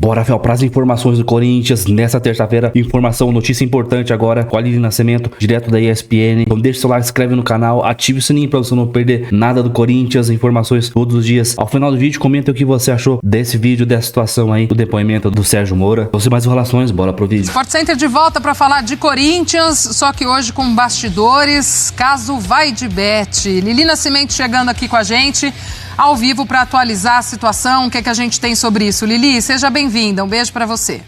Bora, Fel, para as informações do Corinthians nessa terça-feira. Informação, notícia importante agora com a Aline Nascimento, direto da ESPN. Então deixa o seu like, se inscreve no canal, ative o sininho para você não perder nada do Corinthians, informações todos os dias. Ao final do vídeo, comenta o que você achou desse vídeo, dessa situação aí, do depoimento do Sérgio Moura. Então, sem mais enrolações, bora pro vídeo. Sport Center de volta para falar de Corinthians, só que hoje com bastidores, caso vai de bet. Lili Nascimento chegando aqui com a gente, ao vivo, para atualizar a situação. O que é que a gente tem sobre isso? Lili, seja bem-vinda. Um beijo para você.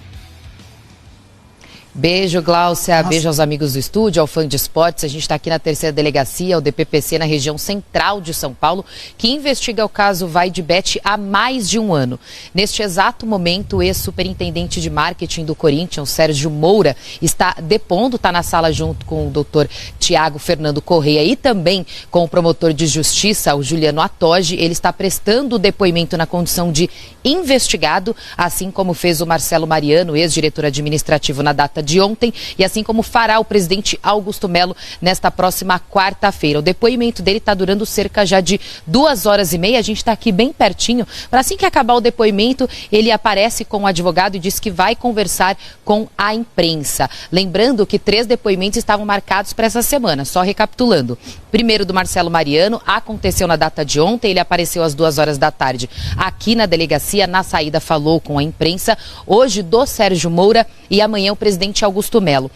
Beijo, Gláucia. Beijo aos amigos do estúdio, ao fã de esportes. A gente está aqui na terceira delegacia, o DPPC, na região central de São Paulo, que investiga o caso Vai de Bet há mais de um ano. Neste exato momento, o ex-superintendente de marketing do Corinthians, Sérgio Moura, está depondo, está na sala junto com o doutor Tiago Fernando Correia e também com o promotor de justiça, o Juliano Atoge. Ele está prestando o depoimento na condição de investigado, assim como fez o Marcelo Mariano, ex-diretor administrativo, na data de ontem, e assim como fará o presidente Augusto Melo nesta próxima quarta-feira. O depoimento dele está durando cerca já de 2h30. A gente está aqui bem pertinho, para assim que acabar o depoimento, ele aparece com o advogado e diz que vai conversar com a imprensa. Lembrando que 3 depoimentos estavam marcados para essa semana, só recapitulando. Primeiro, do Marcelo Mariano, aconteceu na data de ontem, ele apareceu às 2h aqui na delegacia, na saída falou com a imprensa. Hoje, do Sérgio Moura, e amanhã o presidente Augusto Melo.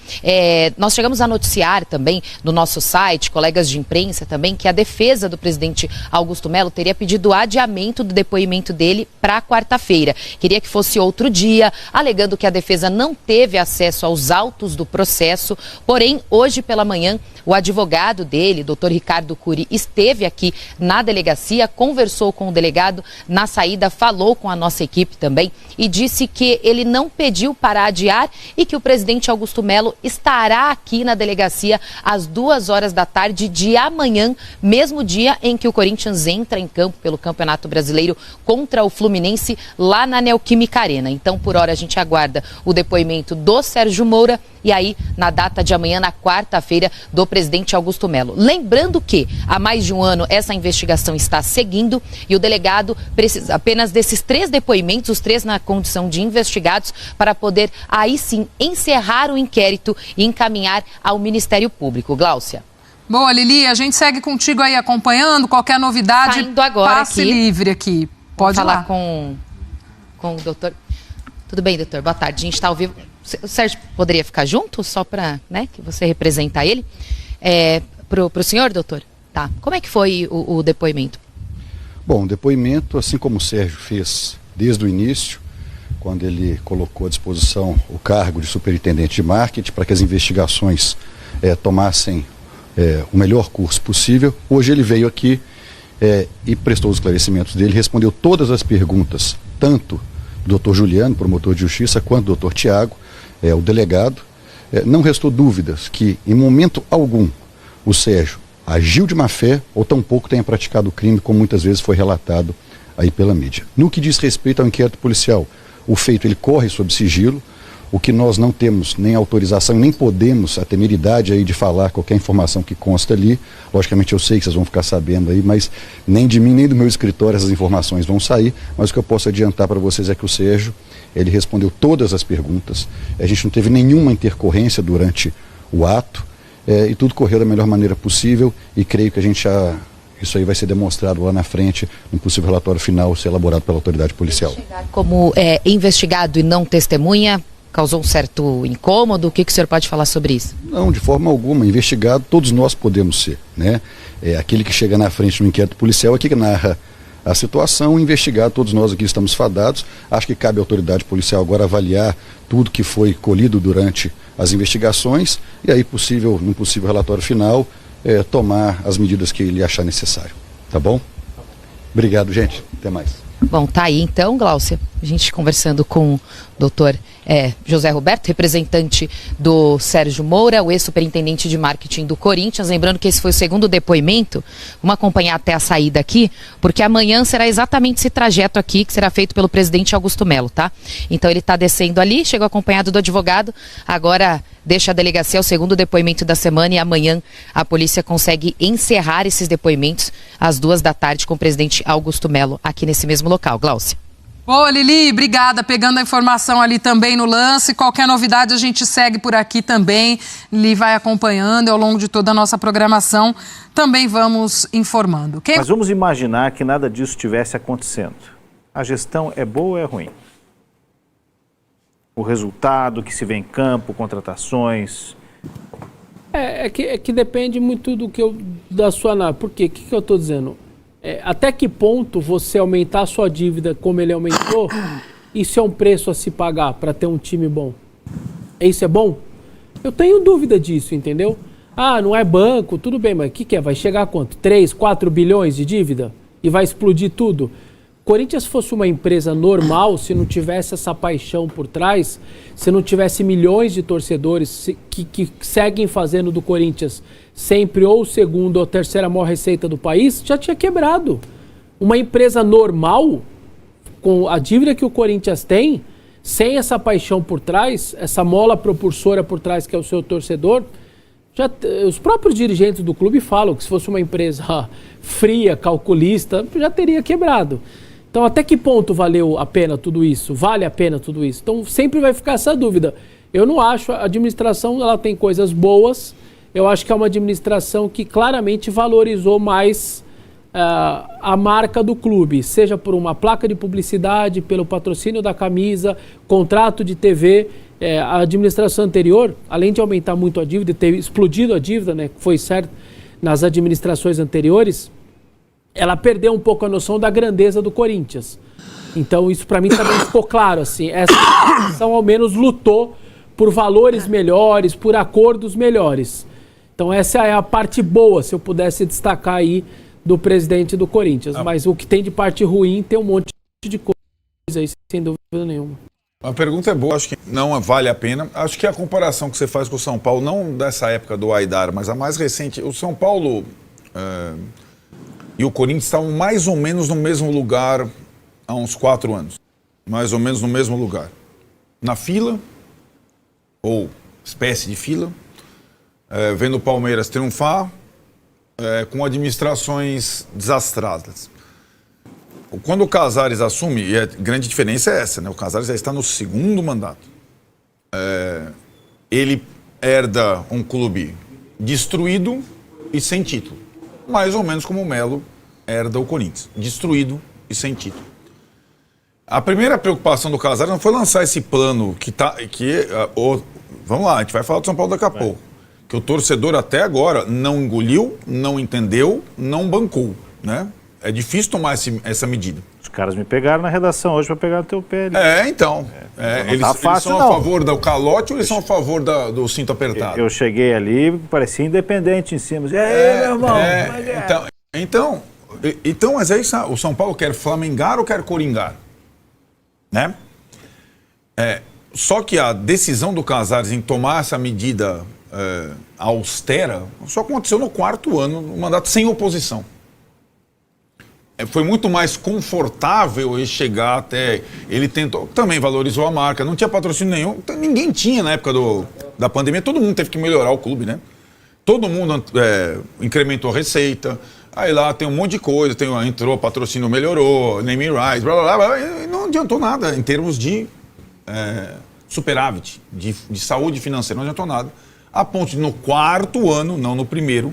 Nós chegamos a noticiar também no nosso site, colegas de imprensa também, que a defesa do presidente Augusto Melo teria pedido adiamento do depoimento dele para quarta-feira. Queria que fosse outro dia, alegando que a defesa não teve acesso aos autos do processo. Porém, hoje pela manhã, o advogado dele, doutor Ricardo Cury, esteve aqui na delegacia, conversou com o delegado na saída, falou com a nossa equipe também e disse que ele não pediu para adiar e que o presidente Augusto Melo estará aqui na delegacia às 2h de amanhã, mesmo dia em que o Corinthians entra em campo pelo Campeonato Brasileiro contra o Fluminense lá na Neoquímica Arena. Então, por hora, a gente aguarda o depoimento do Sérgio Moura e aí, na data de amanhã, na quarta-feira, do presidente Augusto Melo. Lembrando que há mais de um ano essa investigação está seguindo e o delegado precisa apenas desses 3 depoimentos, os 3 na condição de investigados, para poder aí sim encerrar o inquérito e encaminhar ao Ministério Público. Gláucia. Boa, Lili, a gente segue contigo aí acompanhando. Qualquer novidade, saindo agora passe aqui, livre aqui. Pode falar lá. com o doutor. Tudo bem, doutor? Boa tarde. A gente está ao vivo. O Sérgio poderia ficar junto, só para, né, que você representar ele? Para o senhor, doutor? Tá. Como é que foi o depoimento? Bom, o depoimento, assim como o Sérgio fez desde o início, quando ele colocou à disposição o cargo de superintendente de marketing para que as investigações tomassem o melhor curso possível. Hoje ele veio aqui e prestou os esclarecimentos dele, respondeu todas as perguntas, tanto do doutor Juliano, promotor de justiça, quanto do doutor Tiago, o delegado. Não restou dúvidas que, em momento algum, o Sérgio agiu de má fé ou tampouco tenha praticado o crime, como muitas vezes foi relatado aí pela mídia. No que diz respeito ao inquérito policial, o feito ele corre sob sigilo. O que nós não temos nem autorização, nem podemos, a temeridade aí de falar qualquer informação que consta ali. Logicamente eu sei que vocês vão ficar sabendo aí, mas nem de mim nem do meu escritório essas informações vão sair. Mas o que eu posso adiantar para vocês é que o Sérgio, ele respondeu todas as perguntas. A gente não teve nenhuma intercorrência durante o ato e tudo correu da melhor maneira possível e creio que isso aí vai ser demonstrado lá na frente, no possível relatório final ser elaborado pela autoridade policial. Como investigado e não testemunha, causou um certo incômodo? O que o senhor pode falar sobre isso? Não, de forma alguma. Investigado, todos nós podemos ser, né? Aquele que chega na frente no inquérito policial é que narra a situação. Investigado, todos nós aqui estamos fadados. Acho que cabe à autoridade policial agora avaliar tudo que foi colhido durante as investigações e aí, no possível relatório final, tomar as medidas que ele achar necessário. Tá bom? Obrigado, gente. Até mais. Bom, tá aí então, Gláucia, a gente conversando com o doutor José Roberto, representante do Sérgio Moura, o ex-superintendente de marketing do Corinthians. Lembrando que esse foi o segundo depoimento. Vamos acompanhar até a saída aqui, porque amanhã será exatamente esse trajeto aqui que será feito pelo presidente Augusto Melo, tá? Então ele está descendo ali, chegou acompanhado do advogado, agora deixa a delegacia, o segundo depoimento da semana, e amanhã a polícia consegue encerrar esses depoimentos às 2h com o presidente Augusto Melo aqui nesse mesmo local. Gláucia. Ô, Lili, obrigada, pegando a informação ali também no lance. Qualquer novidade a gente segue por aqui também. Lili vai acompanhando ao longo de toda a nossa programação. Também vamos informando. Mas vamos imaginar que nada disso estivesse acontecendo. A gestão é boa ou é ruim? O resultado que se vê em campo, contratações... É que depende muito da sua análise. Por quê? O que eu estou dizendo? Até que ponto você aumentar a sua dívida como ele aumentou, isso é um preço a se pagar para ter um time bom? Isso é bom? Eu tenho dúvida disso, entendeu? Ah, não é banco, tudo bem, mas o que é? Vai chegar a quanto? 3, 4 bilhões de dívida? E vai explodir tudo? Corinthians fosse uma empresa normal, se não tivesse essa paixão por trás, se não tivesse milhões de torcedores que seguem fazendo do Corinthians sempre ou segunda ou terceira maior receita do país, já tinha quebrado. Uma empresa normal, com a dívida que o Corinthians tem, sem essa paixão por trás, essa mola propulsora por trás que é o seu torcedor, os próprios dirigentes do clube falam que se fosse uma empresa fria, calculista, já teria quebrado. Então, até que ponto valeu a pena tudo isso? Vale a pena tudo isso? Então, sempre vai ficar essa dúvida. Eu não acho, a administração ela tem coisas boas, eu acho que é uma administração que claramente valorizou mais a marca do clube, seja por uma placa de publicidade, pelo patrocínio da camisa, contrato de TV. A administração anterior, além de aumentar muito a dívida e ter explodido a dívida, né, que foi certo nas administrações anteriores, ela perdeu um pouco a noção da grandeza do Corinthians. Então isso para mim também ficou claro, assim, essa administração ao menos lutou por valores melhores, por acordos melhores. Então essa é a parte boa, se eu pudesse destacar aí do presidente do Corinthians. Mas o que tem de parte ruim tem um monte de coisa aí, sem dúvida nenhuma. A pergunta é boa, acho que não vale a pena. Acho que a comparação que você faz com o São Paulo, não dessa época do Aidar, mas a mais recente, o São Paulo e o Corinthians estavam mais ou menos no mesmo lugar há uns 4 anos. Mais ou menos no mesmo lugar. Na fila, ou espécie de fila, vendo o Palmeiras triunfar, com administrações desastradas. Quando o Casares assume, e a grande diferença é essa, né? O Casares já está no 2º mandato. Ele herda um clube destruído e sem título. Mais ou menos como o Melo herda o Corinthians. Destruído e sem título. A primeira preocupação do Casares não foi lançar esse plano vamos lá, a gente vai falar do São Paulo daqui a pouco. Que o torcedor até agora não engoliu, não entendeu, não bancou, né? É difícil tomar essa medida. Os caras me pegaram na redação hoje para pegar no teu pé. Então. Eles são a favor do calote ou eles são a favor do cinto apertado? Eu cheguei ali, parecia independente em cima. Meu irmão. Então, mas aí o São Paulo quer flamengar ou quer coringar? Né? Só que a decisão do Casares em tomar essa medida austera só aconteceu no 4º ano, no mandato sem oposição. Foi muito mais confortável ele chegar até... Ele tentou, também valorizou a marca, não tinha patrocínio nenhum, ninguém tinha na época da pandemia, todo mundo teve que melhorar o clube, né? Todo mundo incrementou a receita, aí lá tem um monte de coisa, entrou, patrocínio melhorou, naming rights, blá, blá, blá, e não adiantou nada em termos de superávit, de saúde financeira, não adiantou nada. A ponto de no 4º ano, não no primeiro,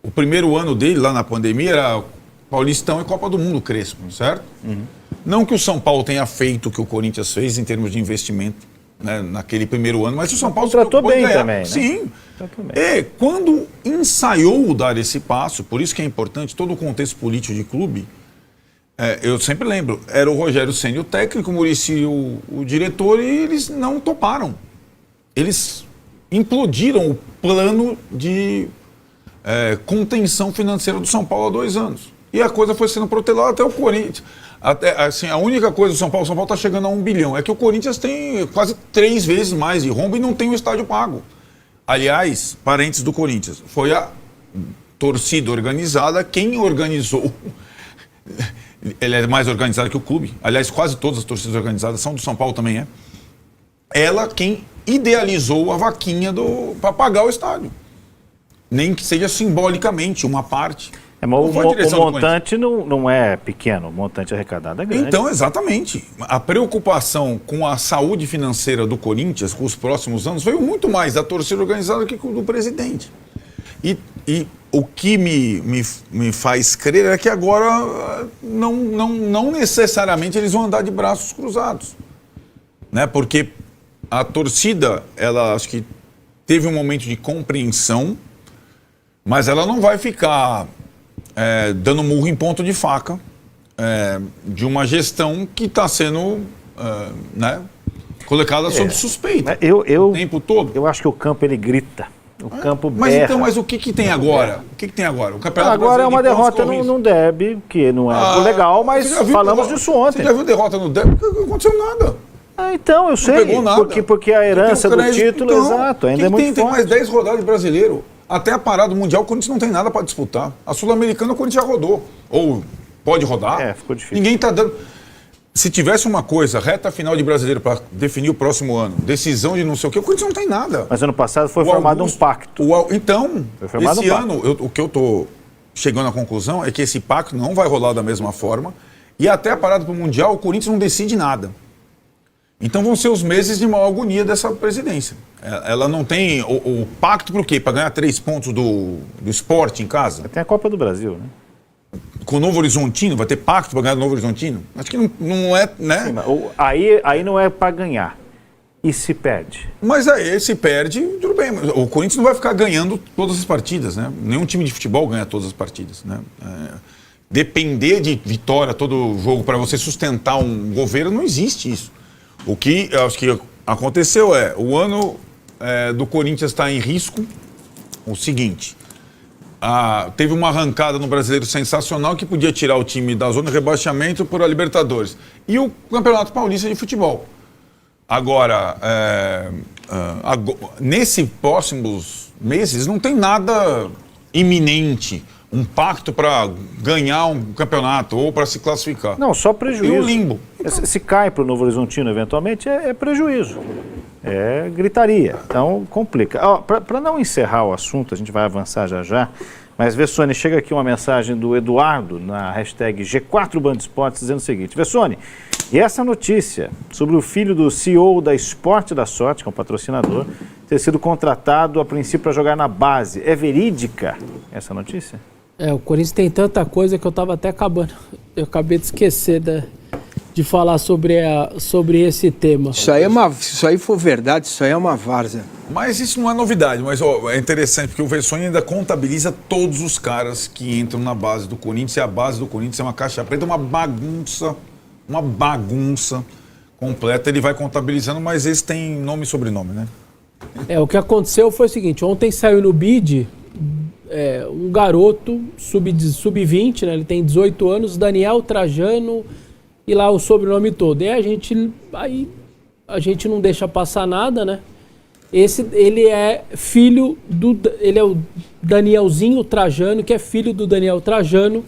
o primeiro ano dele lá na pandemia era Paulistão e Copa do Mundo Crespo, certo? Uhum. Não que o São Paulo tenha feito o que o Corinthians fez em termos de investimento, né, naquele primeiro ano, mas o São Paulo tratou bem também, né? Sim. Quando ensaiou dar esse passo, por isso que é importante todo o contexto político de clube, eu sempre lembro, era o Rogério Ceni o técnico, o Muricy o diretor, e eles não toparam. Eles implodiram o plano de contenção financeira do São Paulo há 2 anos. E a coisa foi sendo protelada até o Corinthians. A única coisa do São Paulo está chegando a 1 bilhão. É que o Corinthians tem quase 3 vezes mais de rombo e não tem o estádio pago. Aliás, parentes do Corinthians, foi a torcida organizada quem organizou. Ele é mais organizado que o clube. Aliás, quase todas as torcidas organizadas são do São Paulo também, Ela quem idealizou a vaquinha para pagar o estádio. Nem que seja simbolicamente uma parte. Mas o montante não é pequeno, o montante arrecadado é grande. Então, exatamente. A preocupação com a saúde financeira do Corinthians, com os próximos anos, veio muito mais da torcida organizada do que do presidente. E o que me faz crer é que agora não necessariamente eles vão andar de braços cruzados. Né? Porque a torcida, ela acho que teve um momento de compreensão, mas ela não vai ficar dando murro em ponto de faca de uma gestão que está sendo colocada sob suspeita o tempo todo. Eu acho que o campo ele grita. O campo mas berra. Então, mas o que tem agora? O que tem agora? O Campeonato agora é uma derrota no derby, que não é legal, mas falamos disso ontem. Você já viu derrota no derby? Não aconteceu nada. Então, eu sei. Não pegou nada. Porque a herança do título, então, exato, ainda é muito forte. Tem mais 10 rodadas de brasileiro. Até a parada mundial, o Corinthians não tem nada para disputar. A Sul-Americana, o Corinthians já rodou. Ou pode rodar. Ficou difícil. Ninguém está dando... Se tivesse uma coisa, reta final de brasileiro para definir o próximo ano, decisão de não sei o quê, o Corinthians não tem nada. Mas ano passado foi formado um pacto. Então, esse ano, o que eu estou chegando à conclusão é que esse pacto não vai rolar da mesma forma. E até a parada para o Mundial, o Corinthians não decide nada. Então vão ser os meses de maior agonia dessa presidência. Ela não tem o pacto para o quê? Para ganhar 3 pontos do Sport em casa? Tem a Copa do Brasil, né? Com o Novo Horizontino? Vai ter pacto para ganhar o Novo Horizontino? Acho que não é, né? Sim, aí não é para ganhar. E se perde? Mas aí, se perde, tudo bem. O Corinthians não vai ficar ganhando todas as partidas, né? Nenhum time de futebol ganha todas as partidas, né? Depender de vitória todo jogo para você sustentar um governo, não existe isso. O que eu acho que aconteceu o ano do Corinthians está em risco. O seguinte, teve uma arrancada no Brasileiro sensacional que podia tirar o time da zona de rebaixamento para a Libertadores. E o Campeonato Paulista de Futebol. Agora, nesses próximos meses, não tem nada iminente. Um pacto para ganhar um campeonato ou para se classificar. Não, só prejuízo. E um limbo. Se cai para o Novo Horizontino, eventualmente, é prejuízo. É gritaria. Então, complica. Para não encerrar o assunto, a gente vai avançar já. Mas, Vessone, chega aqui uma mensagem do Eduardo na hashtag G4BandEsportes dizendo o seguinte: Vessone, e essa notícia sobre o filho do CEO da Esporte da Sorte, que é um patrocinador, ter sido contratado a princípio para jogar na base, é verídica essa notícia? O Corinthians tem tanta coisa que eu estava até acabando. Eu acabei de esquecer de falar sobre esse tema. Se aí for verdade, isso aí é uma várzea. Mas isso não é novidade, mas é interessante, porque o Vessone ainda contabiliza todos os caras que entram na base do Corinthians, e a base do Corinthians é uma caixa preta, uma bagunça completa. Ele vai contabilizando, mas esse tem nome e sobrenome, né? O que aconteceu foi o seguinte: ontem saiu no BID um garoto sub-20, né? Ele tem 18 anos, Daniel Trajano, e lá o sobrenome todo. E a gente não deixa passar nada, né? Ele é filho ele é o Danielzinho Trajano, que é filho do Daniel Trajano,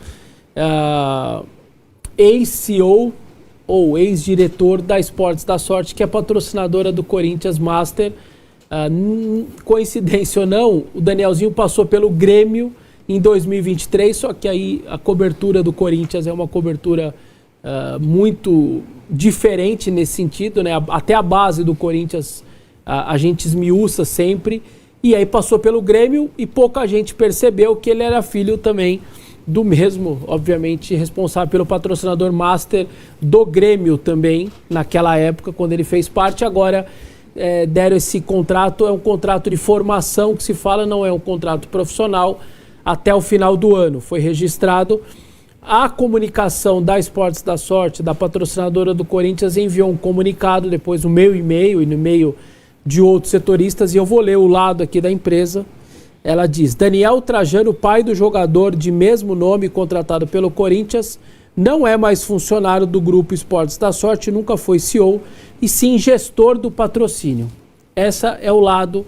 ex-CEO ou ex-diretor da Esportes da Sorte, que é patrocinadora do Corinthians Master. Coincidência ou não, o Danielzinho passou pelo Grêmio em 2023, só que aí a cobertura do Corinthians é uma cobertura muito diferente nesse sentido, né? Até a base do Corinthians a gente esmiuça sempre, e aí passou pelo Grêmio e pouca gente percebeu que ele era filho também do mesmo, obviamente, responsável pelo patrocinador Master do Grêmio também, naquela época, quando ele fez parte. Agora deram esse contrato, é um contrato de formação que se fala, não é um contrato profissional, até o final do ano. Foi registrado. A comunicação da Esportes da Sorte, da patrocinadora do Corinthians, enviou um comunicado, depois no meu e-mail e no e-mail de outros setoristas, e eu vou ler o lado aqui da empresa. Ela diz: Daniel Trajano, pai do jogador de mesmo nome contratado pelo Corinthians, não é mais funcionário do Grupo Esportes da Sorte, nunca foi CEO, e sim gestor do patrocínio. Essa é o lado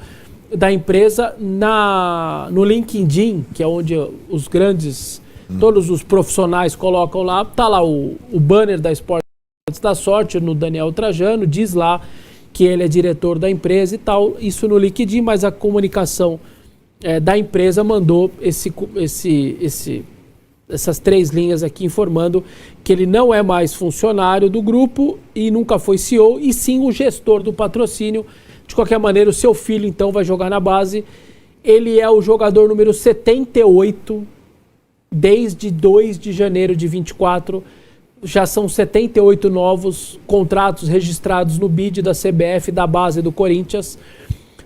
da empresa. No LinkedIn, que é onde os grandes, todos os profissionais colocam lá, tá lá o banner da Esportes da Sorte, no Daniel Trajano, diz lá que ele é diretor da empresa e tal, isso no LinkedIn, mas a comunicação da empresa mandou essas 3 linhas aqui informando que ele não é mais funcionário do grupo e nunca foi CEO, e sim o gestor do patrocínio. De qualquer maneira, o seu filho, então, vai jogar na base. Ele é o jogador número 78 desde 2 de janeiro de 24. Já são 78 novos contratos registrados no BID da CBF, da base do Corinthians,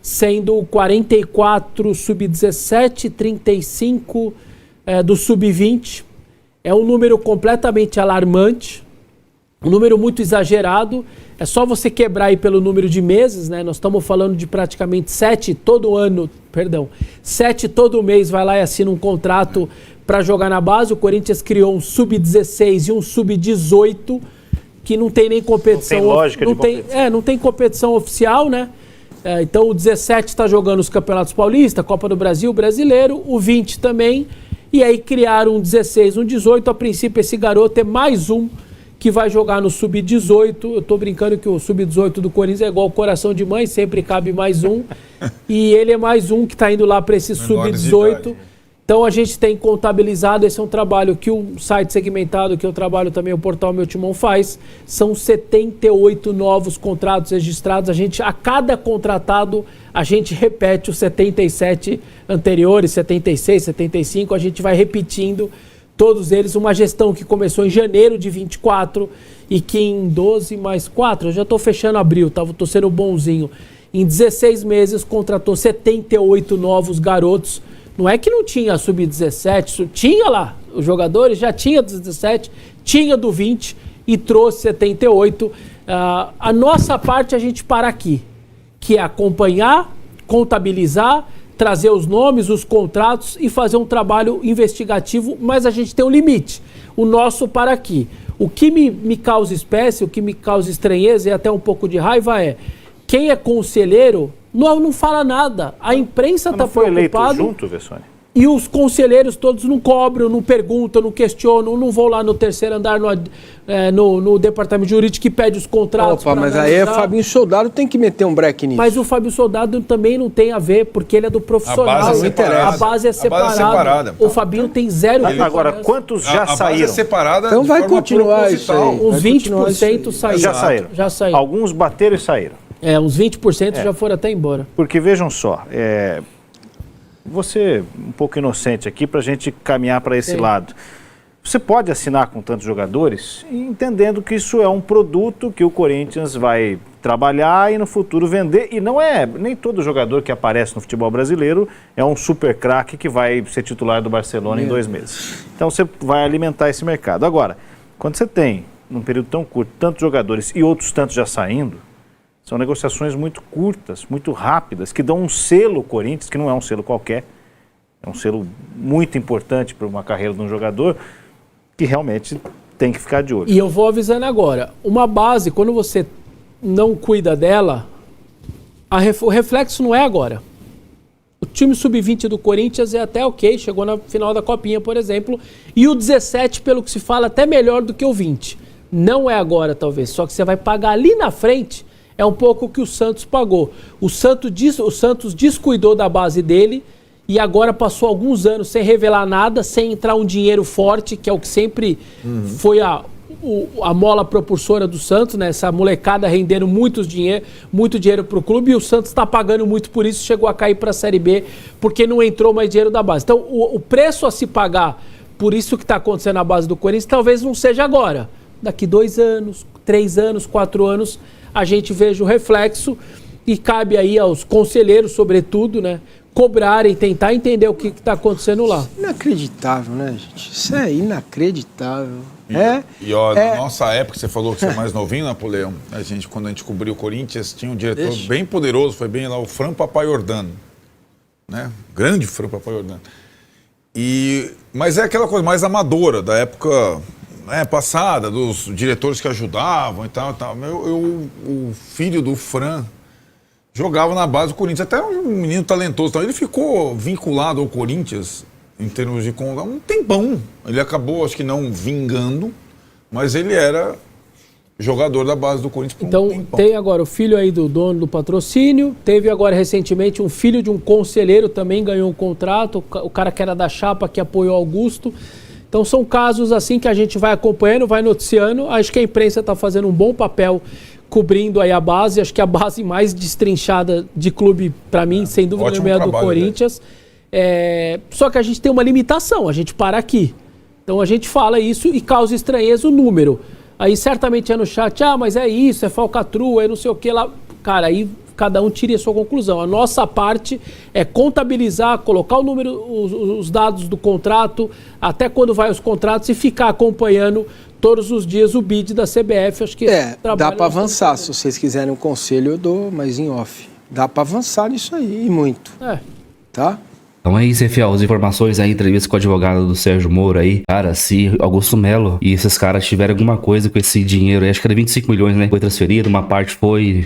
sendo 44 sub-17, 35 do sub-20. É um número completamente alarmante, um número muito exagerado. É só você quebrar aí pelo número de meses, né? Nós estamos falando de praticamente 7 todo mês vai lá e assina um contrato para jogar na base. O Corinthians criou um sub-16 e um sub-18 que não tem nem competição. Não tem lógica de competição. Não tem competição oficial, né? Então o 17 está jogando os Campeonatos Paulista, Copa do Brasil, Brasileiro, o 20 também. E aí criaram um 16, um 18. A princípio esse garoto é mais um que vai jogar no sub-18. Eu tô brincando que o sub-18 do Corinthians é igual o coração de mãe, sempre cabe mais um. E ele é mais um que está indo lá para esse sub-18. Então a gente tem contabilizado, esse é um trabalho que o site segmentado, que eu trabalho também, o portal Meu Timão faz. São 78 novos contratos registrados. A cada contratado, a gente repete os 77 anteriores, 76, 75, a gente vai repetindo todos eles. Uma gestão que começou em janeiro de 24 e que em 12 mais 4, eu já estou fechando abril, tá? Estou sendo bonzinho. Em 16 meses contratou 78 novos garotos. Não é que não tinha sub-17, tinha lá os jogadores, já tinha do 17, tinha do 20 e trouxe 78. A nossa parte a gente para aqui, que é acompanhar, contabilizar, trazer os nomes, os contratos e fazer um trabalho investigativo, mas a gente tem um limite. O nosso para aqui. O que me causa espécie, o que me causa estranheza e até um pouco de raiva é quem é conselheiro não fala nada. A imprensa está preocupada. Junto, Vessone? E os conselheiros todos não cobram, não perguntam, não questionam, não vão lá no terceiro andar no departamento jurídico que pede os contratos. Opa, mas aí é Fabinho Soldado, tem que meter um break nisso. Mas o Fábio Soldado também não tem a ver, porque ele é do profissional. A base é separada. O Fabinho tem zero. Agora, quantos já saíram? A base é separada. Então vai continuar isso aí. Uns 20% saíram. Já saíram. Alguns bateram e saíram. Uns 20% já foram até embora. Porque vejam só, você um pouco inocente aqui para a gente caminhar para esse lado. Você pode assinar com tantos jogadores entendendo que isso é um produto que o Corinthians vai trabalhar e no futuro vender. E não é, nem todo jogador que aparece no futebol brasileiro é um super craque que vai ser titular do Barcelona em 2 meses. Então você vai alimentar esse mercado. Agora, quando você tem, num período tão curto, tantos jogadores e outros tantos já saindo, são negociações muito curtas, muito rápidas, que dão um selo Corinthians, que não é um selo qualquer, é um selo muito importante para uma carreira de um jogador, que realmente tem que ficar de olho. E eu vou avisando agora, uma base, quando você não cuida dela, o reflexo não é agora. O time sub-20 do Corinthians é até ok, chegou na final da Copinha, por exemplo, e o 17, pelo que se fala, até melhor do que o 20. Não é agora, talvez, só que você vai pagar ali na frente. É um pouco o que o Santos pagou. O Santos descuidou da base dele e agora passou alguns anos sem revelar nada, sem entrar um dinheiro forte, que é o que sempre foi a mola propulsora do Santos, né? Essa molecada rendendo muito dinheiro para o clube, e o Santos está pagando muito por isso, chegou a cair para a Série B, porque não entrou mais dinheiro da base. Então, o preço a se pagar por isso que está acontecendo na base do Corinthians talvez não seja agora. Daqui 2 anos, 3 anos, 4 anos, a gente veja o reflexo e cabe aí aos conselheiros, sobretudo, né, cobrarem, tentar entender o que está acontecendo lá. Inacreditável, né, gente? Isso é inacreditável. Na nossa época, você falou que você é mais novinho, Napoleão, quando a gente cobriu o Corinthians, tinha um diretor bem poderoso, foi bem lá, o Fran Papaiordano, né? Grande Fran Papaiordano. Mas é aquela coisa mais amadora, da época passada, dos diretores que ajudavam e tal. O filho do Fran jogava na base do Corinthians, até um menino talentoso. Então, ele ficou vinculado ao Corinthians em termos de um tempão. Ele acabou, acho que não vingando, mas ele era jogador da base do Corinthians por um tempão. Tem agora o filho aí do dono do patrocínio, teve agora recentemente um filho de um conselheiro, também ganhou um contrato, o cara que era da chapa, que apoiou Augusto. Então Então são casos assim que a gente vai acompanhando, vai noticiando. Acho que a imprensa está fazendo um bom papel cobrindo aí a base. Acho que a base mais destrinchada de clube, para mim, sem dúvida nenhuma, é a do Corinthians. Só que a gente tem uma limitação, a gente para aqui. Então a gente fala isso e causa estranheza o número. Aí certamente é no chat, mas é isso, é falcatrua, é não sei o que lá. Cara, aí cada um tire a sua conclusão. A nossa parte é contabilizar, colocar o número, os dados do contrato, até quando vai os contratos e ficar acompanhando todos os dias o bid da CBF. Acho que dá para avançar. Se vocês quiserem um conselho, eu dou, mas em off. Dá para avançar nisso aí, e muito. Tá? Então é isso, Efiel, as informações aí, entrevista com o advogado do Sérgio Moro aí. Cara, se Augusto Melo e esses caras tiverem alguma coisa com esse dinheiro aí, acho que era 25 milhões, né? Foi transferido, uma parte foi,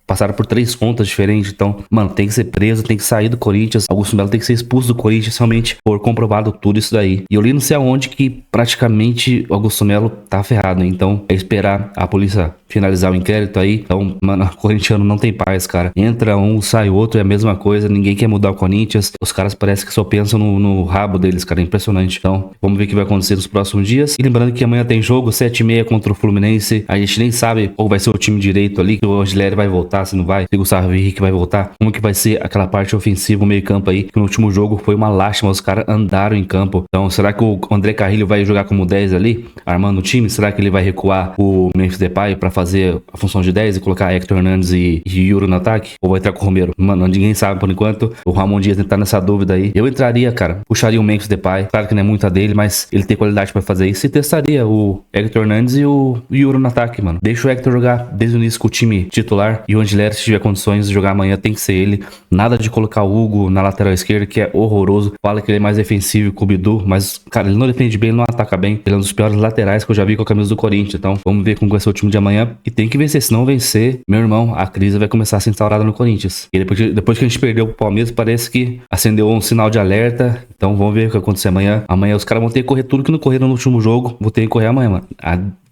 passaram por 3 contas diferentes. Então, mano, tem que ser preso, tem que sair do Corinthians. Augusto Melo tem que ser expulso do Corinthians, realmente, por comprovado tudo isso daí. E eu li não sei aonde que praticamente o Augusto Melo tá ferrado, né? Então, é esperar a polícia finalizar o inquérito aí. Então, mano, o corintiano não tem paz, cara. Entra um, sai outro, é a mesma coisa. Ninguém quer mudar o Corinthians. Os caras parecem que só pensam no rabo deles, cara. É impressionante. Então, vamos ver o que vai acontecer nos próximos dias. E lembrando que amanhã tem jogo, 7h30 contra o Fluminense. A gente nem sabe qual vai ser o time direito ali. Se o Angeleri vai voltar, se não vai. Se o Gustavo Henrique vai voltar. Como que vai ser aquela parte ofensiva, o meio campo aí. Que no último jogo foi uma lástima. Os caras andaram em campo. Então, será que o André Carrilho vai jogar como 10 ali? Armando o time? Será que ele vai recuar o Memphis Depay pra fazer a função de 10 e colocar Hector Hernandes e Yuri no ataque? Ou vai entrar com o Romero? Mano, ninguém sabe por enquanto. O Ramon Dias tá nessa dúvida aí. Eu entraria, cara. Puxaria o Memphis Depay. Claro que não é muita dele, mas ele tem qualidade pra fazer isso. E testaria o Hector Hernandes e o Yuri no ataque, mano. Deixa o Hector jogar desde o início com o time titular. E o Angeleri, se tiver condições de jogar amanhã, tem que ser ele. Nada de colocar o Hugo na lateral esquerda, que é horroroso. Fala que ele é mais defensivo que o Bidu, mas, cara, ele não defende bem, ele não ataca bem. Ele é um dos piores laterais que eu já vi com a camisa do Corinthians. Então, vamos ver como vai ser o time de amanhã. E tem que vencer, se não vencer, meu irmão, a crise vai começar a ser instaurada no Corinthians. E depois que a gente perdeu pro Palmeiras, parece que acendeu um sinal de alerta. Então, vamos ver o que vai acontecer amanhã. Amanhã os caras vão ter que correr tudo que não correram no último jogo. Vou ter que correr amanhã, mano.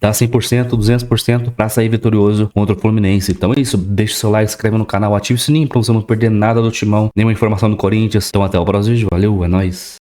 Dá 100%, 200% pra sair vitorioso contra o Fluminense. Então é isso, deixa o seu like, se inscreve no canal, ative o sininho pra você não perder nada do Timão, nenhuma informação do Corinthians. Então até o próximo vídeo, valeu, é nóis.